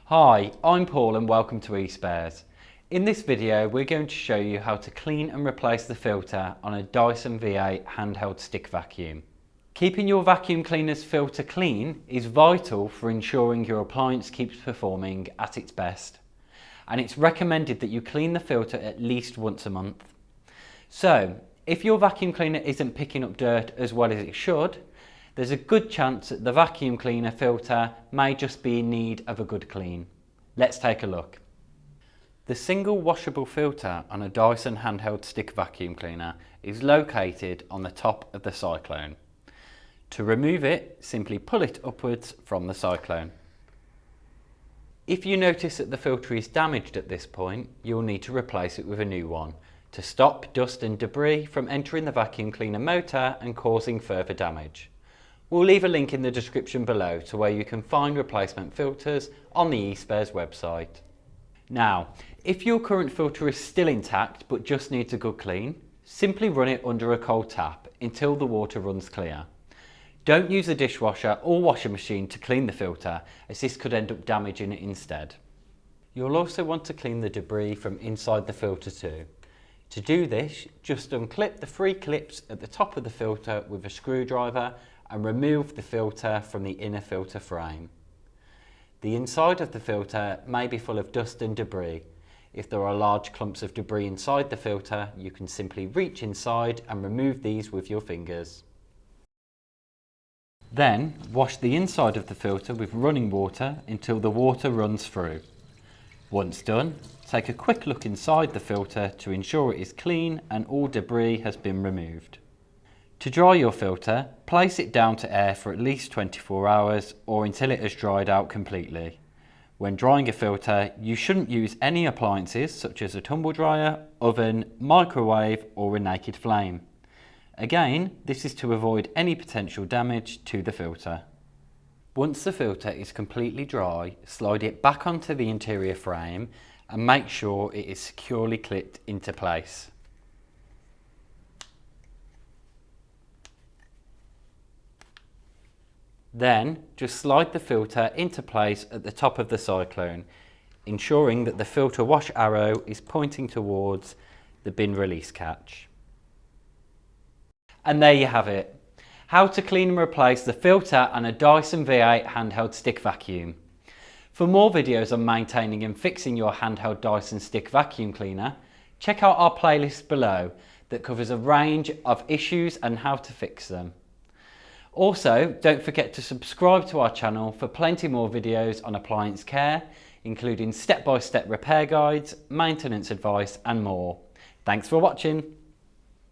Hi, I'm Paul and welcome to eSpares. In this video we're going to show you how to clean and replace the filter on a Dyson V8 handheld stick vacuum. Keeping your vacuum cleaner's filter clean is vital for ensuring your appliance keeps performing at its best, and it's recommended that you clean the filter at least once a month. So, if your vacuum cleaner isn't picking up dirt as well as it should, there's a good chance that the vacuum cleaner filter may just be in need of a good clean. Let's take a look. The single washable filter on a Dyson handheld stick vacuum cleaner is located on the top of the cyclone. To remove it, simply pull it upwards from the cyclone. If you notice that the filter is damaged at this point, you'll need to replace it with a new one to stop dust and debris from entering the vacuum cleaner motor and causing further damage. We'll leave a link in the description below to where you can find replacement filters on the eSpares website. Now, if your current filter is still intact but just needs a good clean, simply run it under a cold tap until the water runs clear. Don't use a dishwasher or washing machine to clean the filter, as this could end up damaging it instead. You'll also want to clean the debris from inside the filter too. To do this, just unclip the 3 clips at the top of the filter with a screwdriver and remove the filter from the inner filter frame. The inside of the filter may be full of dust and debris. If there are large clumps of debris inside the filter, you can simply reach inside and remove these with your fingers. Then, wash the inside of the filter with running water until the water runs through. Once done, take a quick look inside the filter to ensure it is clean and all debris has been removed. To dry your filter, place it down to air for at least 24 hours or until it has dried out completely. When drying a filter, you shouldn't use any appliances such as a tumble dryer, oven, microwave or a naked flame. Again, this is to avoid any potential damage to the filter. Once the filter is completely dry, slide it back onto the interior frame and make sure it is securely clipped into place. Then, just slide the filter into place at the top of the cyclone, ensuring that the filter wash arrow is pointing towards the bin release catch. And there you have it. How to clean and replace the filter on a Dyson V8 handheld stick vacuum. For more videos on maintaining and fixing your handheld Dyson stick vacuum cleaner, check out our playlist below that covers a range of issues and how to fix them. Also, don't forget to subscribe to our channel for plenty more videos on appliance care, including step-by-step repair guides, maintenance advice and more. Thanks for watching.